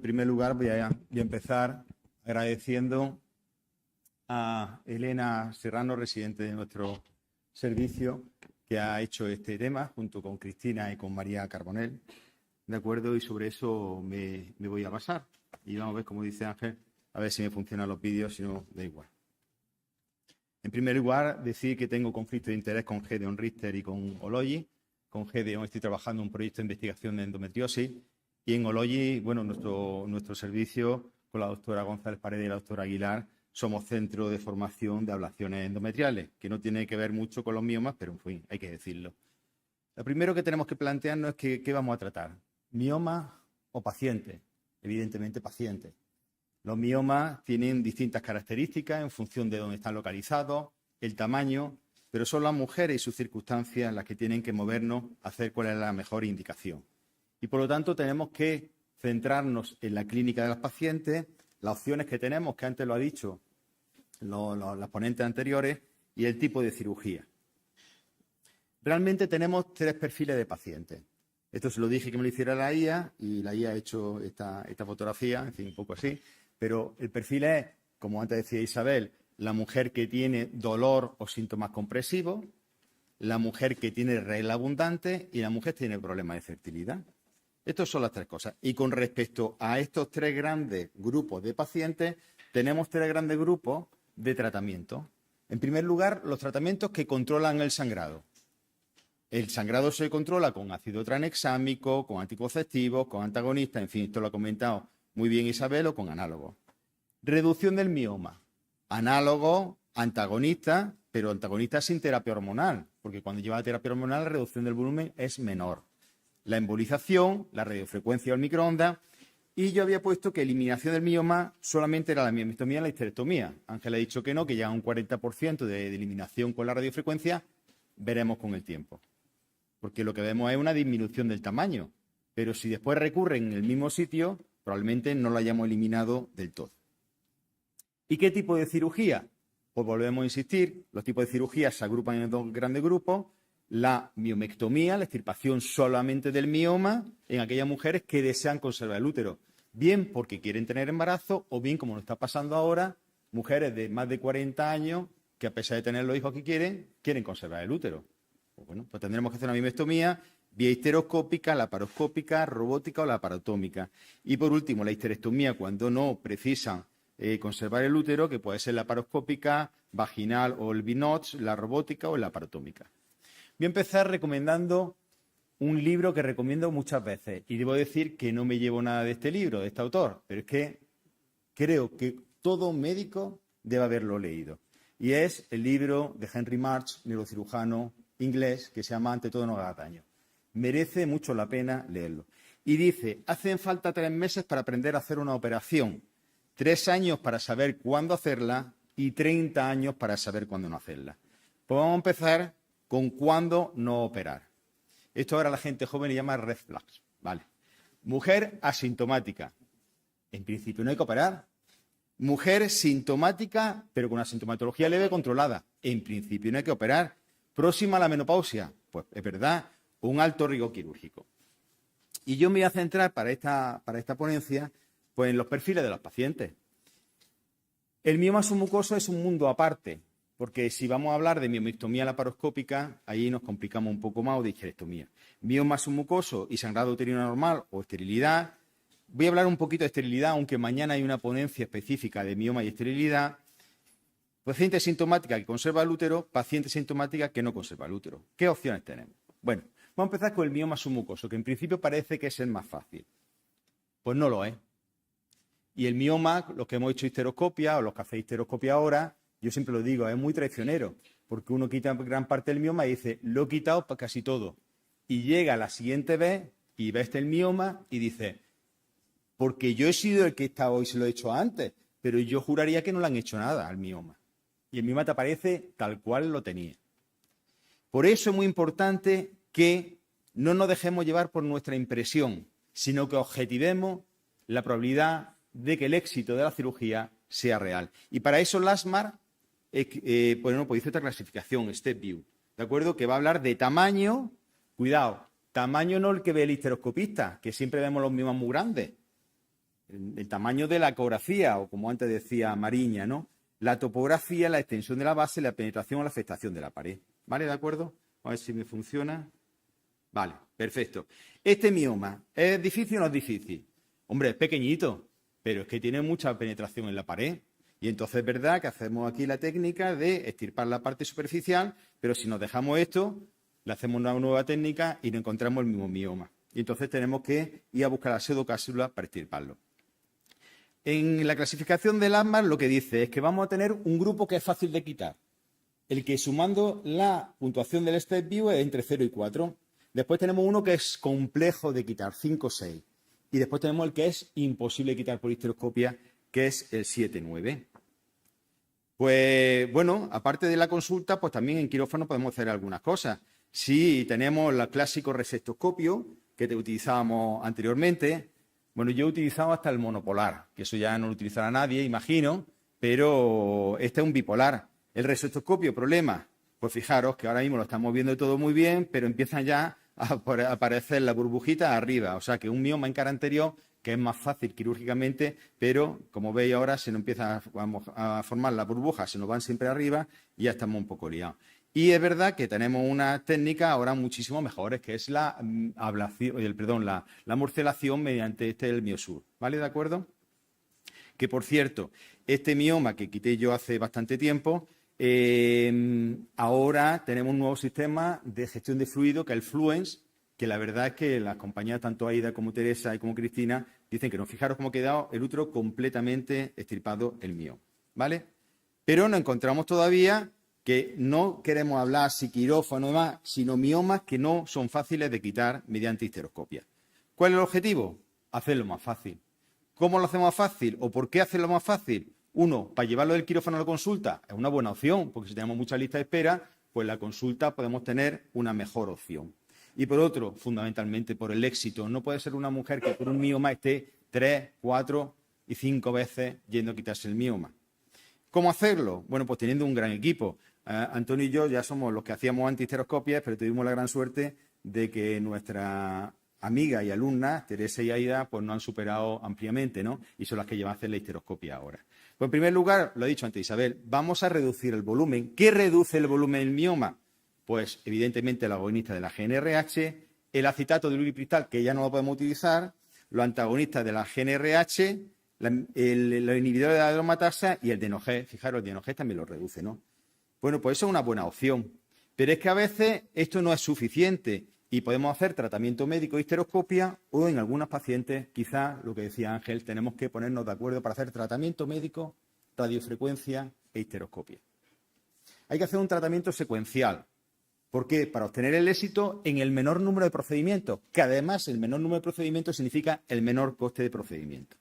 En primer lugar, voy a empezar agradeciendo a Elena Serrano, residente de nuestro servicio, que ha hecho este tema junto con Cristina y con María Carbonell. ¿De acuerdo? Y sobre eso me voy a basar. Y vamos a ver, como dice Ángel, a ver si me funcionan los vídeos, si no, da igual. En primer lugar, decir que tengo conflicto de interés con Gedeon Richter y con Ologi. Con Gedeon estoy trabajando en un proyecto de investigación de endometriosis. Y en Ologi, bueno, nuestro servicio con la doctora González Paredes y la doctora Aguilar somos centro de formación de ablaciones endometriales, que no tiene que ver mucho con los miomas, pero en fin, hay que decirlo. Lo primero que tenemos que plantearnos es qué vamos a tratar, miomas o pacientes, evidentemente pacientes. Los miomas tienen distintas características en función de dónde están localizados, el tamaño, pero son las mujeres y sus circunstancias las que tienen que movernos a hacer cuál es la mejor indicación. Y por lo tanto tenemos que centrarnos en la clínica de los pacientes, las opciones que tenemos, que antes lo ha dicho las ponentes anteriores, y el tipo de cirugía. Realmente tenemos tres perfiles de pacientes. Esto se lo dije que me lo hiciera la IA, y la IA ha hecho esta fotografía, en fin, un poco así. Pero el perfil es, como antes decía Isabel, la mujer que tiene dolor o síntomas compresivos, la mujer que tiene regla abundante y la mujer que tiene problemas de fertilidad. Estas son las tres cosas. Y con respecto a estos tres grandes grupos de pacientes, tenemos tres grandes grupos de tratamiento. En primer lugar, los tratamientos que controlan el sangrado. El sangrado se controla con ácido tranexámico, con anticonceptivos, con antagonistas, en fin, esto lo ha comentado muy bien Isabel, o con análogos. Reducción del mioma. Análogos, antagonistas, pero antagonistas sin terapia hormonal, porque cuando lleva la terapia hormonal la reducción del volumen es menor. La embolización, la radiofrecuencia o el microondas, y yo había puesto que eliminación del mioma solamente era la miomastomía y la histerectomía. Ángel ha dicho que no, que ya un 40% de eliminación con la radiofrecuencia, veremos con el tiempo. Porque lo que vemos es una disminución del tamaño, pero si después recurren en el mismo sitio, probablemente no lo hayamos eliminado del todo. ¿Y qué tipo de cirugía? Pues volvemos a insistir, los tipos de cirugía se agrupan en dos grandes grupos. La miomectomía, la extirpación solamente del mioma en aquellas mujeres que desean conservar el útero, bien porque quieren tener embarazo o bien, como nos está pasando ahora, mujeres de más de 40 años que a pesar de tener los hijos que quieren conservar el útero. Pues bueno, pues tendremos que hacer una miomectomía vía histeroscópica, laparoscópica, robótica o laparotómica. Y por último, la histerectomía cuando no precisan conservar el útero, que puede ser laparoscópica, vaginal o el BINOTS, la robótica o la laparotómica. Voy a empezar recomendando un libro que recomiendo muchas veces. Y debo decir que no me llevo nada de este libro, de este autor, pero es que creo que todo médico debe haberlo leído. Y es el libro de Henry March, neurocirujano inglés, que se llama Ante todo no haga daño. Merece mucho la pena leerlo. Y dice, hacen falta 3 meses para aprender a hacer una operación, 3 años para saber cuándo hacerla y 30 años para saber cuándo no hacerla. Pues vamos a empezar con cuándo no operar. Esto ahora la gente joven le llama red flags. Vale. Mujer asintomática. En principio no hay que operar. Mujer sintomática, pero con una sintomatología leve controlada. En principio no hay que operar. Próxima a la menopausia. Pues es verdad, un alto riesgo quirúrgico. Y yo me voy a centrar para esta ponencia pues en los perfiles de los pacientes. El mioma submucoso es un mundo aparte. Porque si vamos a hablar de miomectomía laparoscópica, ahí nos complicamos un poco más, o de histerectomía. Mioma submucoso y sangrado uterino normal o esterilidad. Voy a hablar un poquito de esterilidad, aunque mañana hay una ponencia específica de mioma y esterilidad. Paciente sintomática que conserva el útero, paciente sintomática que no conserva el útero. ¿Qué opciones tenemos? Bueno, vamos a empezar con el mioma submucoso, que en principio parece que es el más fácil. Pues no lo es. Y el mioma, los que hemos hecho histeroscopia o los que hacéis histeroscopia ahora, yo siempre lo digo, es muy traicionero, porque uno quita gran parte del mioma y dice, lo he quitado para casi todo. Y llega la siguiente vez y ves el mioma y dice, porque yo he sido el que está hoy, se lo he hecho antes, pero yo juraría que no le han hecho nada al mioma. Y el mioma te aparece tal cual lo tenía. Por eso es muy importante que no nos dejemos llevar por nuestra impresión, sino que objetivemos la probabilidad de que el éxito de la cirugía sea real. Y para eso LASMAR bueno, pues hizo esta clasificación, Step View, ¿de acuerdo? Que va a hablar de tamaño, cuidado, tamaño no el que ve el histeroscopista, que siempre vemos los miomas muy grandes. el tamaño de la ecografía, o como antes decía Mariña, ¿no? La topografía, la extensión de la base, la penetración o la afectación de la pared. ¿Vale? ¿De acuerdo? A ver si me funciona. Vale, perfecto. Este mioma, ¿es difícil o no es difícil? Hombre, es pequeñito, pero es que tiene mucha penetración en la pared. Y entonces es verdad que hacemos aquí la técnica de extirpar la parte superficial, pero si nos dejamos esto, le hacemos una nueva técnica y no encontramos el mismo mioma. Y entonces tenemos que ir a buscar la pseudocápsula para extirparlo. En la clasificación del ASMAR lo que dice es que vamos a tener un grupo que es fácil de quitar. El que sumando la puntuación del Step View es entre 0 y 4. Después tenemos uno que es complejo de quitar, 5 o 6. Y después tenemos el que es imposible de quitar por histeroscopia, que es el 7-9. Pues bueno, aparte de la consulta, pues también en quirófano podemos hacer algunas cosas. Si tenemos el clásico resectoscopio que utilizábamos anteriormente, bueno, yo he utilizado hasta el monopolar, que eso ya no lo utilizará nadie, imagino, pero este es un bipolar. El resectoscopio, problema, pues fijaros que ahora mismo lo estamos viendo todo muy bien, pero empiezan ya a aparecer las burbujitas arriba, o sea que un mioma en cara anterior que es más fácil quirúrgicamente, pero como veis ahora se nos empieza a formar las burbujas, se nos van siempre arriba y ya estamos un poco liados. Y es verdad que tenemos unas técnicas ahora muchísimo mejores, que es la morcelación mediante el Miosur, ¿vale? ¿De acuerdo? Que, por cierto, este mioma que quité yo hace bastante tiempo, ahora tenemos un nuevo sistema de gestión de fluido, que es el Fluence, que la verdad es que las compañeras, tanto Aida como Teresa y como Cristina, dicen que no. Fijaros cómo ha quedado el útero completamente extirpado el mío, ¿vale? Pero nos encontramos todavía que no queremos hablar si quirófano o demás, sino miomas que no son fáciles de quitar mediante histeroscopia. ¿Cuál es el objetivo? Hacerlo más fácil. ¿Cómo lo hacemos más fácil o por qué hacerlo más fácil? Uno, para llevarlo del quirófano a la consulta es una buena opción, porque si tenemos mucha lista de espera, pues la consulta podemos tener una mejor opción. Y por otro, fundamentalmente por el éxito. No puede ser una mujer que por un mioma esté 3, 4 y 5 veces yendo a quitarse el mioma. ¿Cómo hacerlo? Bueno, pues teniendo un gran equipo. Antonio y yo ya somos los que hacíamos antihisteroscopias, pero tuvimos la gran suerte de que nuestra amiga y alumnas, Teresa y Aida, pues nos han superado ampliamente, ¿no? Y son las que llevan a hacer la histeroscopia ahora. Pues en primer lugar, lo ha dicho antes Isabel, vamos a reducir el volumen. ¿Qué reduce el volumen del mioma? Pues evidentemente el agonista de la GnRH, el acetato de uricristal, que ya no lo podemos utilizar, los antagonistas de la GnRH, los inhibidores de la aromatasa y el DNOG. Fijaros, el DNOG también lo reduce, ¿no? Bueno, pues eso es una buena opción. Pero es que a veces esto no es suficiente y podemos hacer tratamiento médico de histeroscopia o en algunos pacientes, quizás, lo que decía Ángel, tenemos que ponernos de acuerdo para hacer tratamiento médico, radiofrecuencia e histeroscopia. Hay que hacer un tratamiento secuencial. ¿Por qué? Para obtener el éxito en el menor número de procedimientos, que además el menor número de procedimientos significa el menor coste de procedimiento.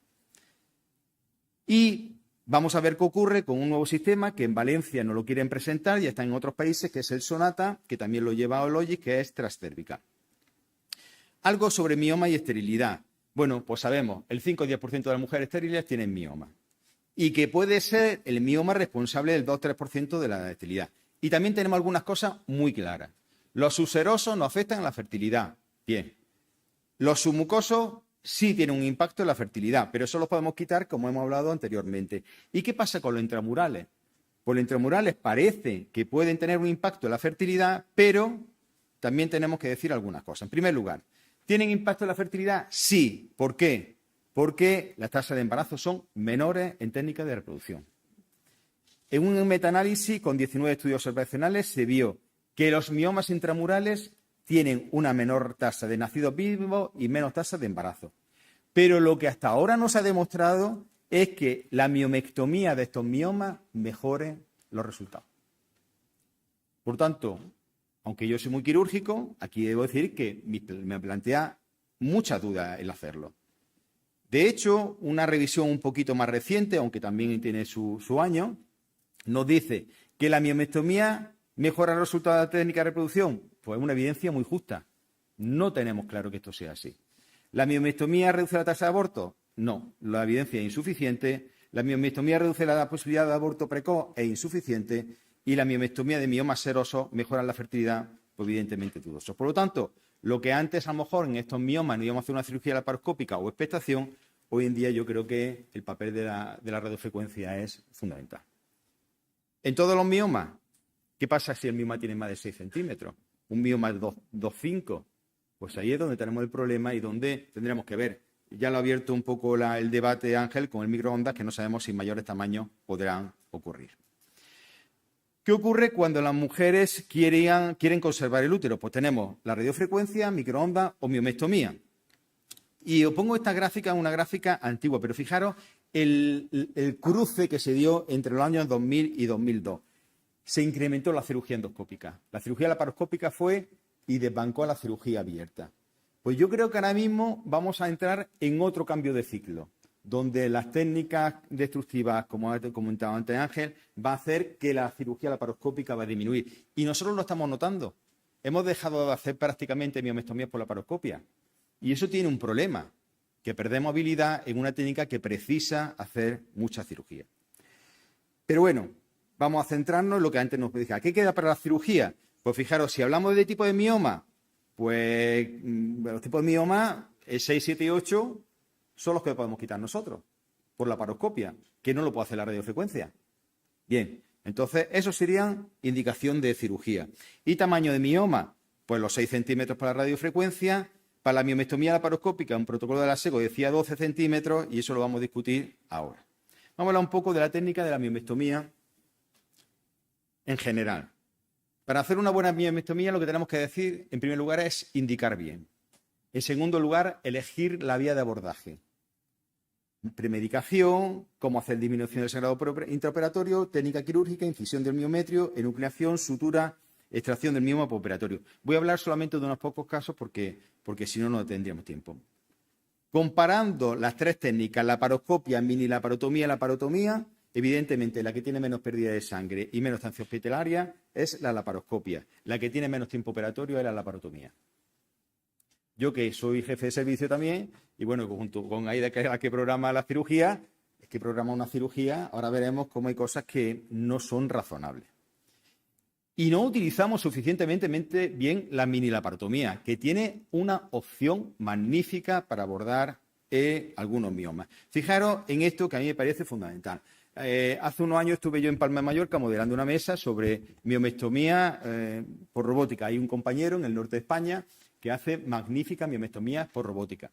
Y vamos a ver qué ocurre con un nuevo sistema que en Valencia no lo quieren presentar, ya está en otros países, que es el Sonata, que también lo lleva Ologic, que es transcervical. Algo sobre mioma y esterilidad. Bueno, pues sabemos, el 5 o 10% de las mujeres estériles tienen mioma. Y que puede ser el mioma responsable del 2-3% de la esterilidad. Y también tenemos algunas cosas muy claras. Los subserosos no afectan a la fertilidad. Bien. Los submucosos sí tienen un impacto en la fertilidad, pero eso lo podemos quitar, como hemos hablado anteriormente. ¿Y qué pasa con los intramurales? Pues los intramurales parece que pueden tener un impacto en la fertilidad, pero también tenemos que decir algunas cosas. En primer lugar, ¿tienen impacto en la fertilidad? Sí. ¿Por qué? Porque las tasas de embarazo son menores en técnicas de reproducción. En un metaanálisis con 19 estudios observacionales se vio que los miomas intramurales tienen una menor tasa de nacidos vivos y menos tasa de embarazo. Pero lo que hasta ahora no se ha demostrado es que la miomectomía de estos miomas mejore los resultados. Por tanto, aunque yo soy muy quirúrgico, aquí debo decir que me plantea muchas dudas el hacerlo. De hecho, una revisión un poquito más reciente, aunque también tiene su año, nos dice que la miomectomía mejora los resultados de la técnica de reproducción. Pues es una evidencia muy justa. No tenemos claro que esto sea así. ¿La miomectomía reduce la tasa de aborto? No, la evidencia es insuficiente. La miomectomía reduce la posibilidad de aborto precoz, es insuficiente. Y la miomectomía de miomas serosos mejora la fertilidad, pues evidentemente dudoso. Por lo tanto, lo que antes a lo mejor en estos miomas no íbamos a hacer una cirugía laparoscópica o expectación, hoy en día yo creo que el papel de la radiofrecuencia es fundamental. En todos los miomas, ¿qué pasa si el mioma tiene más de 6 centímetros? Un mioma de 2,5. Pues ahí es donde tenemos el problema y donde tendremos que ver. Ya lo ha abierto un poco el debate, Ángel, con el microondas, que no sabemos si mayores tamaños podrán ocurrir. ¿Qué ocurre cuando las mujeres quieren conservar el útero? Pues tenemos la radiofrecuencia, microondas o miomectomía. Y os pongo esta gráfica, una gráfica antigua, pero fijaros el cruce que se dio entre los años 2000 y 2002. Se incrementó la cirugía endoscópica. La cirugía laparoscópica fue y desbancó a la cirugía abierta. Pues yo creo que ahora mismo vamos a entrar en otro cambio de ciclo, donde las técnicas destructivas, como ha comentado antes Ángel, va a hacer que la cirugía laparoscópica va a disminuir. Y nosotros lo estamos notando. Hemos dejado de hacer prácticamente miomectomías por laparoscopia. Y eso tiene un problema, que perdemos habilidad en una técnica que precisa hacer mucha cirugía. Pero bueno, vamos a centrarnos en lo que antes nos decía. ¿Qué queda para la cirugía? Pues fijaros, si hablamos de tipo de mioma, pues los tipos de mioma, 6, 7 y 8 son los que podemos quitar nosotros por la laparoscopia, que no lo puede hacer la radiofrecuencia. Bien, entonces eso serían indicación de cirugía. ¿Y tamaño de mioma? Pues los 6 centímetros para la radiofrecuencia. Para la miomectomía laparoscópica, un protocolo de la SEGO decía 12 centímetros y eso lo vamos a discutir ahora. Vamos a hablar un poco de la técnica de la miomectomía en general. Para hacer una buena miomectomía lo que tenemos que decir, en primer lugar, es indicar bien. En segundo lugar, elegir la vía de abordaje. Premedicación, cómo hacer disminución del sangrado intraoperatorio, técnica quirúrgica, incisión del miometrio, enucleación, sutura, extracción del mioma postoperatorio. Voy a hablar solamente de unos pocos casos porque si no, no tendríamos tiempo. Comparando las tres técnicas, laparoscopia, mini-laparotomía y laparotomía, evidentemente la que tiene menos pérdida de sangre y menos estancia hospitalaria es la laparoscopia. La que tiene menos tiempo operatorio es la laparotomía. Yo que soy jefe de servicio también, y bueno, junto con Aida, que es la que programa la cirugía, es que programa una cirugía, ahora veremos cómo hay cosas que no son razonables. Y no utilizamos suficientemente bien la mini-laparotomía, que tiene una opción magnífica para abordar algunos miomas. Fijaros en esto que a mí me parece fundamental. Hace unos años estuve yo en Palma de Mallorca modelando una mesa sobre miomectomía por robótica. Hay un compañero en el norte de España que hace magníficas miomectomías por robótica.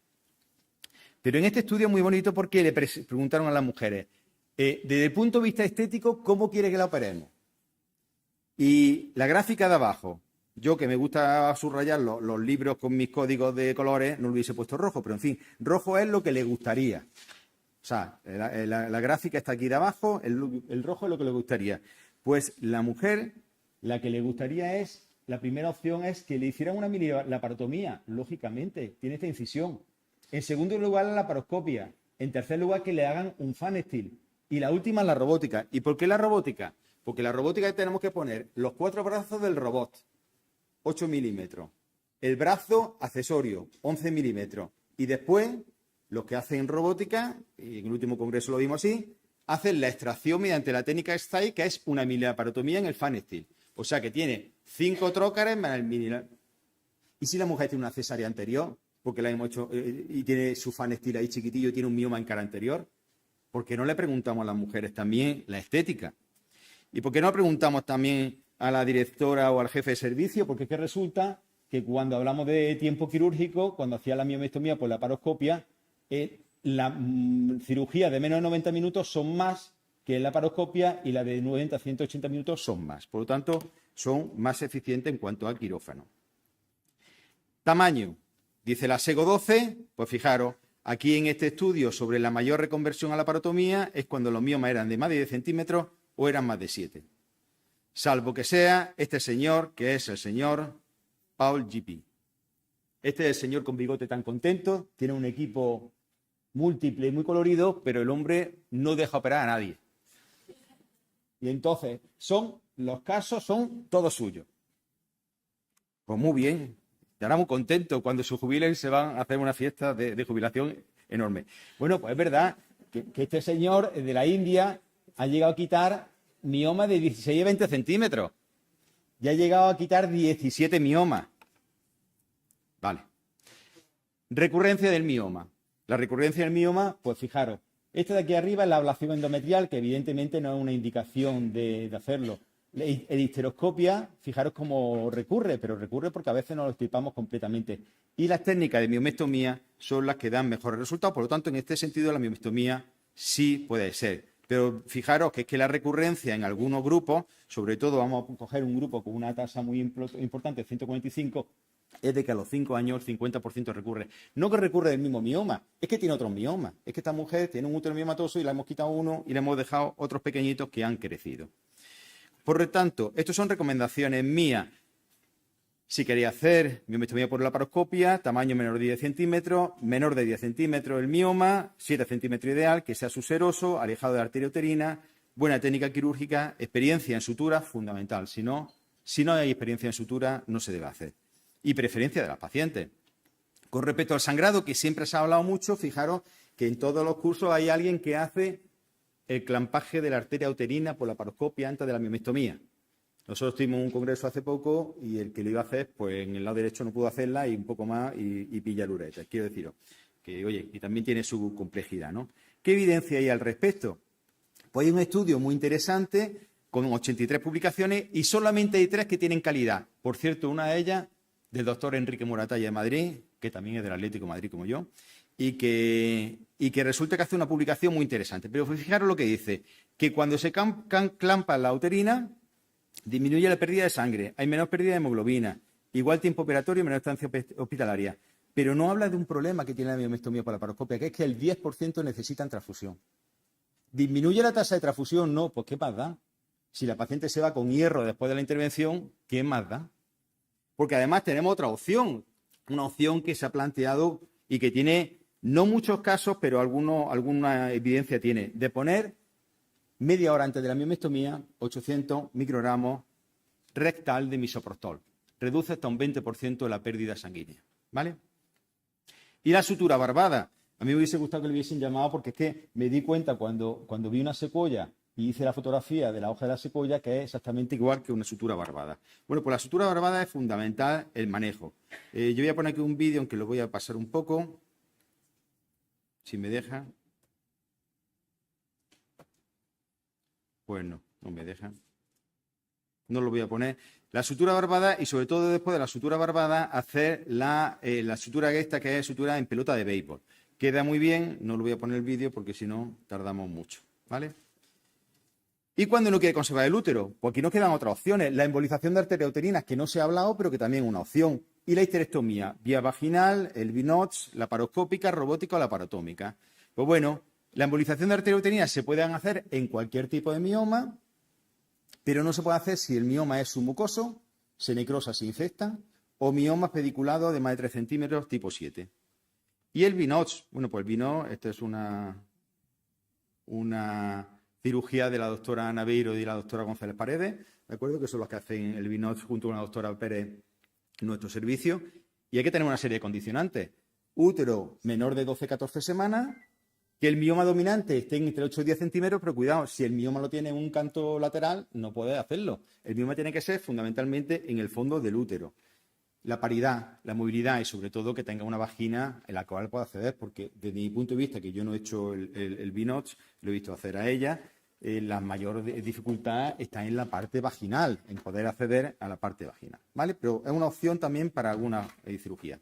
Pero en este estudio es muy bonito porque le preguntaron a las mujeres, desde el punto de vista estético, ¿cómo quiere que la operemos? Y la gráfica de abajo, yo que me gusta subrayar los libros con mis códigos de colores, no lo hubiese puesto rojo, pero en fin, rojo es lo que le gustaría. O sea, la gráfica está aquí de abajo, el rojo es lo que le gustaría. Pues la mujer, la que le gustaría es, la primera opción es que le hicieran una mini-laparotomía, lógicamente, tiene esta incisión. En segundo lugar, la laparoscopia. En tercer lugar, que le hagan un fanestil. Y la última, la robótica. ¿Y por qué la robótica? Porque la robótica tenemos que poner los 4 brazos del robot, 8 milímetros. El brazo accesorio, 11 milímetros. Y después, los que hacen robótica, y en el último congreso lo vimos así, hacen la extracción mediante la técnica STAI, que es una mini-laparotomía en el fanestil. O sea que tiene 5 trócares más el mini. ¿Y si la mujer tiene una cesárea anterior? Porque la hemos hecho y tiene su fanestil ahí chiquitillo y tiene un mioma en cara anterior. ¿Por qué no le preguntamos a las mujeres también la estética? ¿Y por qué no preguntamos también a la directora o al jefe de servicio? Porque es que resulta que cuando hablamos de tiempo quirúrgico, cuando hacía la miomectomía por la laparoscopia, la cirugía de menos de 90 minutos son más que la laparoscopia y la de 90 a 180 minutos son más. Por lo tanto, son más eficientes en cuanto al quirófano. Tamaño. Dice la SEGO 12, pues fijaros, aquí en este estudio sobre la mayor reconversión a la laparotomía es cuando los miomas eran de más de 10 centímetros o eran más de 7. Salvo que sea este señor, que es el señor Paul GP. Este es el señor con bigote tan contento, tiene un equipo múltiple y muy colorido, pero el hombre no deja operar a nadie. Y entonces, los casos son todos suyos. Pues muy bien, estará muy contento. Cuando se jubilen se van a hacer una fiesta de jubilación enorme. Bueno, pues es verdad que este señor de la India ha llegado a quitar miomas de 16 a 20 centímetros. Ya ha llegado a quitar 17 miomas. Vale. Recurrencia del mioma. La recurrencia del mioma, pues fijaros, esta de aquí arriba es la ablación endometrial, que evidentemente no es una indicación de hacerlo. La histeroscopia, fijaros cómo recurre, pero recurre porque a veces no lo extirpamos completamente. Y las técnicas de miomectomía son las que dan mejores resultados, por lo tanto, en este sentido, la miomectomía sí puede ser. Pero fijaros que es que la recurrencia en algunos grupos, sobre todo vamos a coger un grupo con una tasa muy importante, 145, es de que a los 5 años el 50% recurre. No que recurre del mismo mioma, es que tiene otros miomas. Es que esta mujer tiene un útero miomatoso y le hemos quitado uno y le hemos dejado otros pequeñitos que han crecido. Por lo tanto, estas son recomendaciones mías. Si queréis hacer miomectomía por laparoscopia, tamaño menor de 10 centímetros, menor de 10 centímetros el mioma, 7 centímetros ideal, que sea suseroso, alejado de la arteria uterina, buena técnica quirúrgica, experiencia en sutura, fundamental. Si no hay experiencia en sutura, no se debe hacer. Y preferencia de las pacientes. Con respecto al sangrado, que siempre se ha hablado mucho, fijaros que en todos los cursos hay alguien que hace el clampaje de la arteria uterina por laparoscopia antes de la miomectomía. Nosotros tuvimos un congreso hace poco y el que lo iba a hacer, pues en el lado derecho no pudo hacerla y un poco más y pilla el ureter. Quiero deciros que, oye, y también tiene su complejidad, ¿no? ¿Qué evidencia hay al respecto? Pues hay un estudio muy interesante con 83 publicaciones y solamente hay 3 que tienen calidad. Por cierto, una de ellas del doctor Enrique Moratalla de Madrid, que también es del Atlético de Madrid como yo, y que resulta que hace una publicación muy interesante. Pero fijaros lo que dice, que cuando se clampa la uterina, disminuye la pérdida de sangre, hay menos pérdida de hemoglobina, igual tiempo operatorio y menor estancia hospitalaria. Pero no habla de un problema que tiene la miomectomía por laparoscopia, que es que el 10% necesitan transfusión. ¿Disminuye la tasa de transfusión? No, pues ¿qué más da? Si la paciente se va con hierro después de la intervención, ¿qué más da? Porque además tenemos otra opción, una opción que se ha planteado y que tiene no muchos casos, pero alguna evidencia tiene, de poner media hora antes de la miomectomía 800 microgramos rectal de misoprostol. Reduce hasta un 20% la pérdida sanguínea, ¿vale? Y la sutura barbada. A mí me hubiese gustado que le hubiesen llamado porque es que me di cuenta cuando vi una secuoya y hice la fotografía de la hoja de la secuoya que es exactamente igual que una sutura barbada. Bueno, pues la sutura barbada es fundamental el manejo. Yo voy a poner aquí un vídeo, aunque lo voy a pasar un poco, si me deja. Pues no me deja. No lo voy a poner. La sutura barbada y sobre todo después de la sutura barbada hacer la sutura esta que es sutura en pelota de béisbol. Queda muy bien, no lo voy a poner el vídeo porque si no tardamos mucho, ¿vale? ¿Y cuando uno quiere conservar el útero? Pues aquí nos quedan otras opciones. La embolización de arterias uterinas, que no se ha hablado, pero que también es una opción. Y la histerectomía, vía vaginal, el BINOX, laparoscópica, robótica o laparotómica. Pues bueno, la embolización de arterias uterinas se pueden hacer en cualquier tipo de mioma, pero no se puede hacer si el mioma es submucoso, se necrosa, se infecta, o miomas pediculados de más de 3 centímetros tipo 7. Y el BINOX, bueno, pues el BINOX, esta es una cirugía de la doctora Ana Beiro y la doctora González Paredes, ¿de acuerdo? Que son los que hacen el BINOX junto con la doctora Pérez en nuestro servicio. Y hay que tener una serie de condicionantes. Útero menor de 12-14 semanas, que el mioma dominante esté entre 8 y 10 centímetros, pero cuidado, si el mioma lo tiene en un canto lateral, no puede hacerlo. El mioma tiene que ser fundamentalmente en el fondo del útero. La paridad, la movilidad y sobre todo que tenga una vagina en la cual pueda acceder, porque desde mi punto de vista, que yo no he hecho el BINOX, lo he visto hacer a ella, la mayor dificultad está en la parte vaginal, en poder acceder a la parte vaginal, ¿vale? Pero es una opción también para alguna cirugía.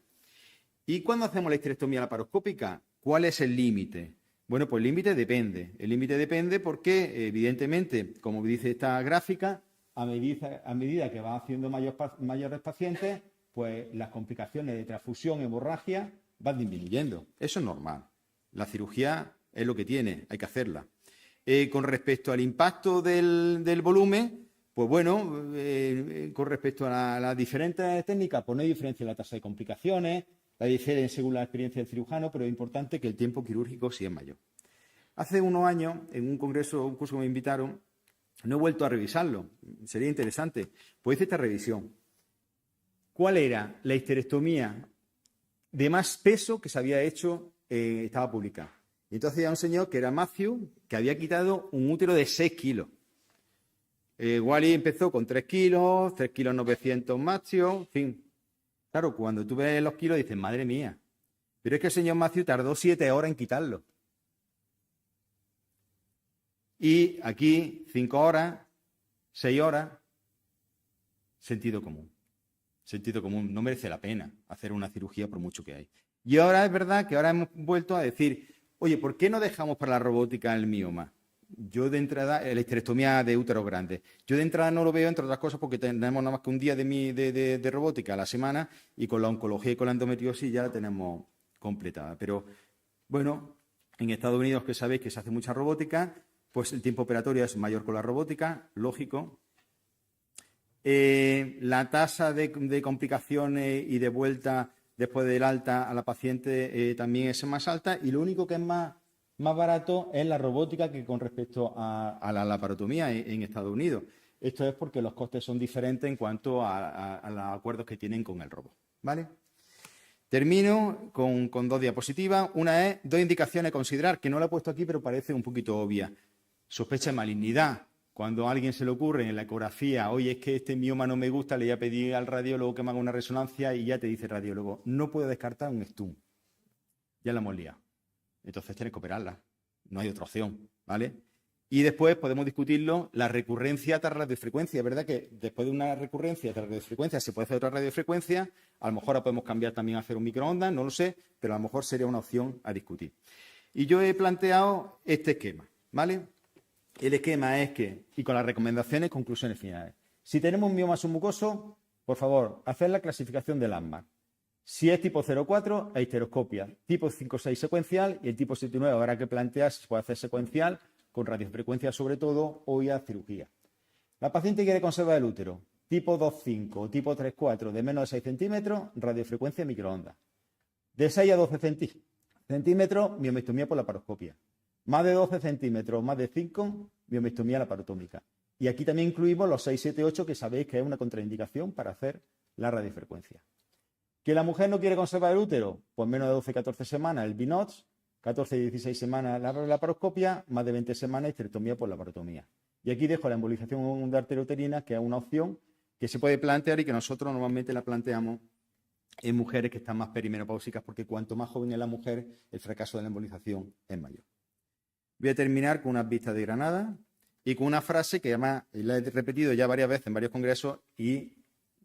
¿Y cuándo hacemos la histerectomía laparoscópica? ¿Cuál es el límite? Bueno, pues el límite depende. El límite depende porque, evidentemente, como dice esta gráfica, a medida que van haciendo mayores pacientes, pues las complicaciones de transfusión, hemorragia, van disminuyendo. Eso es normal. La cirugía es lo que tiene, hay que hacerla. Con respecto al impacto del volumen, pues bueno, con respecto a las diferentes técnicas, pues no hay diferencia en la tasa de complicaciones, la diferencia según la experiencia del cirujano, pero es importante que el tiempo quirúrgico sí es mayor. Hace unos años, en un curso que me invitaron, no he vuelto a revisarlo, sería interesante, pues hice esta revisión. ¿Cuál era la histerectomía de más peso que se había hecho, estaba publicada? Y entonces había un señor que era Matthew, que había quitado un útero de 6 kilos. Wally empezó con 3 kilos, 3 kilos 900 Matthew, en fin. Claro, cuando tú ves los kilos dices, madre mía. Pero es que el señor Matthew tardó 7 horas en quitarlo. Y aquí 5 horas, 6 horas, sentido común. Sentido común, no merece la pena hacer una cirugía por mucho que hay. Y ahora es verdad que ahora hemos vuelto a decir, oye, ¿por qué no dejamos para la robótica el mioma? Yo de entrada, la histerectomía de útero grande, yo de entrada no lo veo, entre otras cosas, porque tenemos nada más que un día de robótica a la semana y con la oncología y con la endometriosis ya la tenemos completada. Pero, bueno, en Estados Unidos, que sabéis que se hace mucha robótica, pues el tiempo operatorio es mayor con la robótica, lógico. La tasa de complicaciones y de vuelta después del alta a la paciente también es más alta, y lo único que es más barato es la robótica que con respecto a la laparotomía en Estados Unidos. Esto es porque los costes son diferentes en cuanto a los acuerdos que tienen con el robot, ¿vale? Termino con 2 diapositivas. Una es 2 indicaciones a considerar, que no la he puesto aquí, pero parece un poquito obvia. Sospecha de malignidad. Cuando a alguien se le ocurre en la ecografía, oye, es que este mioma no me gusta, le voy a pedir al radiólogo que me haga una resonancia, y ya te dice el radiólogo, no puedo descartar un STUM. Ya la hemos liado. Entonces tienes que operarla. No hay otra opción, ¿vale? Y después podemos discutirlo, la recurrencia tras radiofrecuencia. Es verdad que después de una recurrencia tras radiofrecuencia se puede hacer otra radiofrecuencia. A lo mejor la podemos cambiar también a hacer un microondas, no lo sé, pero a lo mejor sería una opción a discutir. Y yo he planteado este esquema, ¿vale? El esquema es que, y con las recomendaciones, conclusiones finales. Si tenemos un mioma submucoso, por favor, hacer la clasificación del ASMAR. Si es tipo 0,4, hay histeroscopia. Tipo 5,6 secuencial, y el tipo 7,9 habrá que plantear si se puede hacer secuencial, con radiofrecuencia sobre todo, o ya cirugía. La paciente quiere conservar el útero. Tipo 2,5 o tipo 3,4 de menos de 6 centímetros, radiofrecuencia microondas. De 6 a 12 centímetros, miomectomía por laparoscopia. Más de 12 centímetros, más de 5, miomectomía laparotómica. Y aquí también incluimos los 6, 7, 8, que sabéis que es una contraindicación para hacer la radiofrecuencia. ¿Que la mujer no quiere conservar el útero? Pues menos de 12, 14 semanas el BINOX, 14 y 16 semanas la laparoscopia, más de 20 semanas histerectomía por laparotomía. Y aquí dejo la embolización de arteria uterina, que es una opción que se puede plantear y que nosotros normalmente la planteamos en mujeres que están más perimenopáusicas, porque cuanto más joven es la mujer, el fracaso de la embolización es mayor. Voy a terminar con unas vistas de Granada y con una frase que además la he repetido ya varias veces en varios congresos y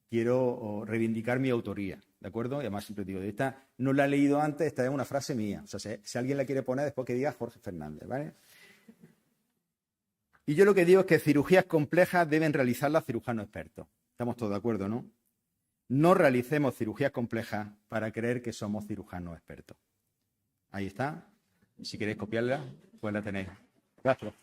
quiero reivindicar mi autoría, ¿de acuerdo? Y además siempre digo, esta no la he leído antes, esta es una frase mía. O sea, si alguien la quiere poner, después que diga Jorge Fernández, ¿vale? Y yo lo que digo es que cirugías complejas deben realizarlas cirujanos expertos. Estamos todos de acuerdo, ¿no? No realicemos cirugías complejas para creer que somos cirujanos expertos. Ahí está. Si queréis copiarla, pues la tenéis. Gracias.